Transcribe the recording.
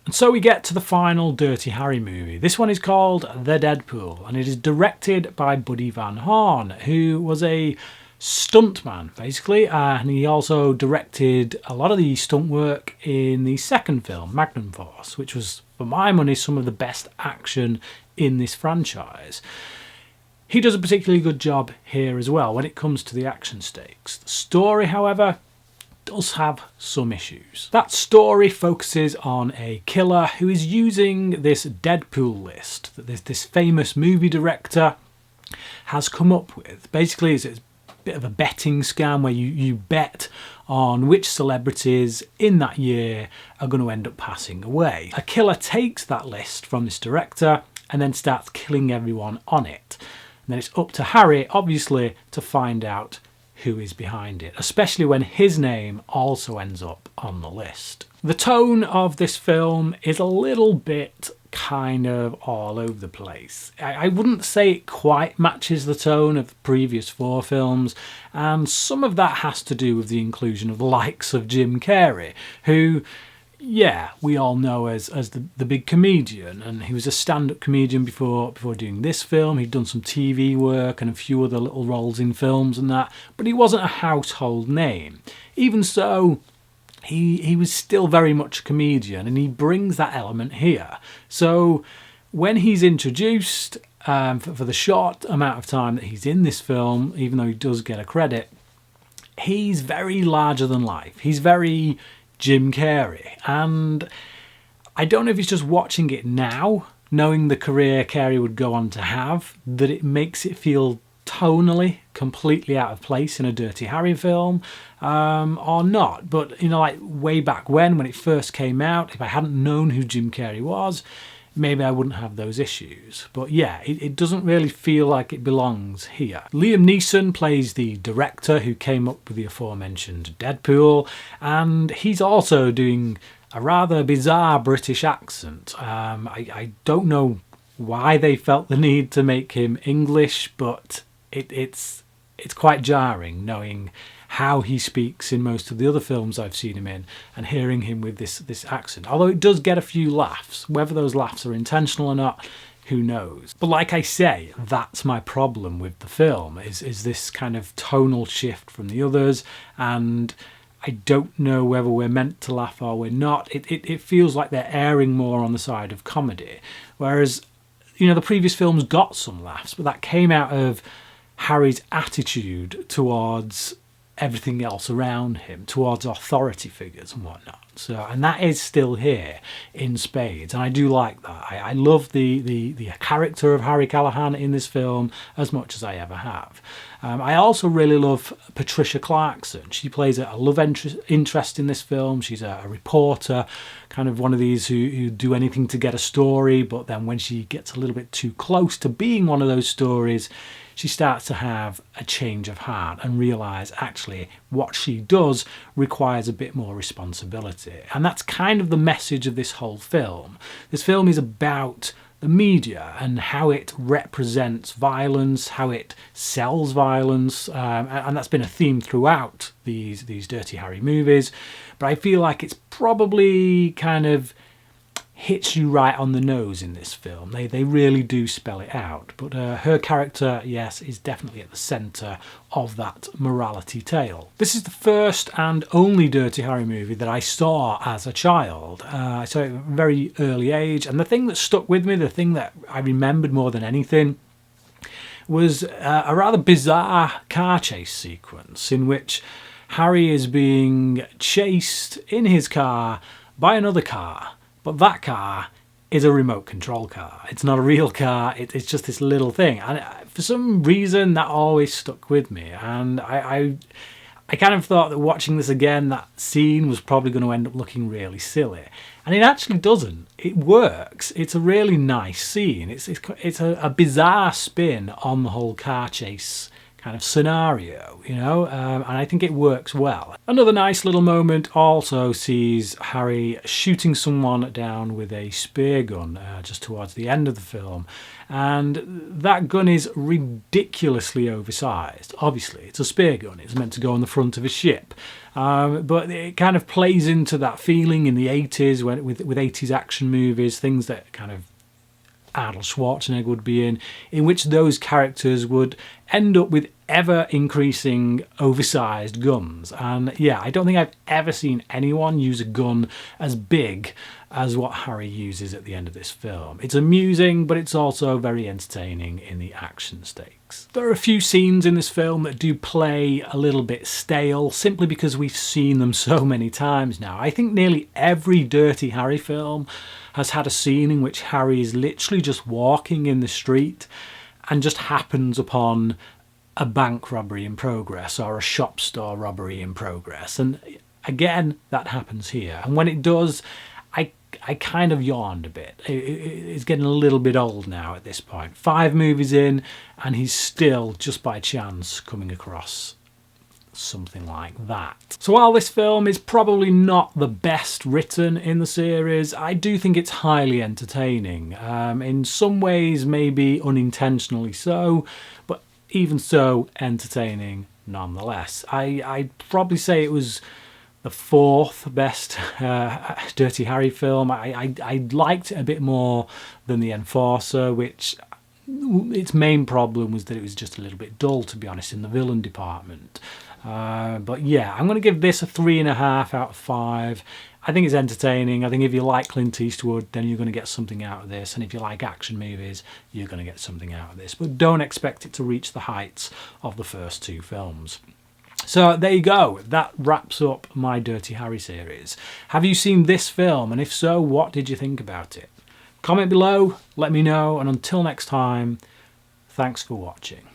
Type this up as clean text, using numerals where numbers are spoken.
And so we get to the final Dirty Harry movie. This one is called The Deadpool, and it is directed by Buddy Van Horn, who was a stuntman, basically, and he also directed a lot of the stunt work in the second film, Magnum Force, which was, for my money, some of the best action in this franchise. He does a particularly good job here as well when it comes to the action stakes. The story, however, does have some issues. That story focuses on a killer who is using this Deadpool list that this famous movie director has come up with. Basically, it's a bit of a betting scam where you bet on which celebrities in that year are going to end up passing away. A killer takes that list from this director and then starts killing everyone on it. And then it's up to Harry, obviously, to find out who is behind it, especially when his name also ends up on the list. The tone of this film is a little bit kind of all over the place. I wouldn't say it quite matches the tone of the previous 4 films, and some of that has to do with the inclusion of the likes of Jim Carrey, who, yeah, we all know as the big comedian, and he was a stand-up comedian before doing this film. He'd done some TV work and a few other little roles in films and that, but he wasn't a household name. Even so, he was still very much a comedian, and he brings that element here. So when he's introduced, for the short amount of time that he's in this film, even though he does get a credit, he's very larger than life. He's very Jim Carrey, and I don't know if it's just watching it now, knowing the career Carrey would go on to have, that it makes it feel tonally completely out of place in a Dirty Harry film, or not. But, you know, like way back when it first came out, if I hadn't known who Jim Carrey was, maybe I wouldn't have those issues. But yeah, it doesn't really feel like it belongs here. Liam Neeson plays the director who came up with the aforementioned Deadpool, and he's also doing a rather bizarre British accent. I don't know why they felt the need to make him English, but it's quite jarring knowing how he speaks in most of the other films I've seen him in, and hearing him with this accent. Although it does get a few laughs. Whether those laughs are intentional or not, who knows? But like I say, that's my problem with the film, is this kind of tonal shift from the others, and I don't know whether we're meant to laugh or we're not. It feels like they're erring more on the side of comedy, whereas, you know, the previous films got some laughs, but that came out of Harry's attitude towards everything else around him, towards authority figures and whatnot. So, and that is still here in spades, and I do like that. I love the character of Harry Callahan in this film as much as I ever have. I also really love Patricia Clarkson. She plays a love interest in this film. She's a reporter, kind of one of these who do anything to get a story, but then when she gets a little bit too close to being one of those stories, she starts to have a change of heart and realise actually what she does requires a bit more responsibility. And that's kind of the message of this whole film. This film is about the media and how it represents violence, how it sells violence, and that's been a theme throughout these Dirty Harry movies. But I feel like it's probably kind of hits you right on the nose in this film. They really do spell it out. But her character, yes, is definitely at the centre of that morality tale. This is the first and only Dirty Harry movie that I saw as a child. I saw it at a very early age, and the thing that stuck with me, the thing that I remembered more than anything, was a rather bizarre car chase sequence in which Harry is being chased in his car by another car. But that car is a remote control car. It's not a real car. It's just this little thing. And for some reason, that always stuck with me. And I kind of thought that watching this again, that scene was probably going to end up looking really silly. And it actually doesn't. It works. It's a really nice scene. It's a bizarre spin on the whole car chase kind of scenario, you know, and I think it works well. Another nice little moment also sees Harry shooting someone down with a spear gun just towards the end of the film, and that gun is ridiculously oversized. Obviously, it's a spear gun, it's meant to go on the front of a ship, but it kind of plays into that feeling in the 80s with 80s action movies, things that kind of Arnold Schwarzenegger would be in which those characters would end up with ever increasing oversized guns. And yeah, I don't think I've ever seen anyone use a gun as big as what Harry uses at the end of this film. It's amusing, but it's also very entertaining in the action stakes. There are a few scenes in this film that do play a little bit stale, simply because we've seen them so many times now. I think nearly every Dirty Harry film has had a scene in which Harry is literally just walking in the street and just happens upon a bank robbery in progress or a shop store robbery in progress. And again, that happens here. And when it does, I kind of yawned a bit. It's getting a little bit old now at this point. 5 movies in, and he's still, just by chance, coming across something like that. So while this film is probably not the best written in the series, I do think it's highly entertaining. In some ways, maybe unintentionally so, but even so, entertaining nonetheless. I'd probably say it was the 4th best Dirty Harry film. I liked it a bit more than The Enforcer, which its main problem was that it was just a little bit dull, to be honest, in the villain department. But yeah, I'm going to give this a 3.5 out of 5. I think it's entertaining. I think if you like Clint Eastwood, then you're going to get something out of this. And if you like action movies, you're going to get something out of this. But don't expect it to reach the heights of the first 2 films. So there you go. That wraps up my Dirty Harry series. Have you seen this film? And if so, what did you think about it? Comment below, let me know. And until next time, thanks for watching.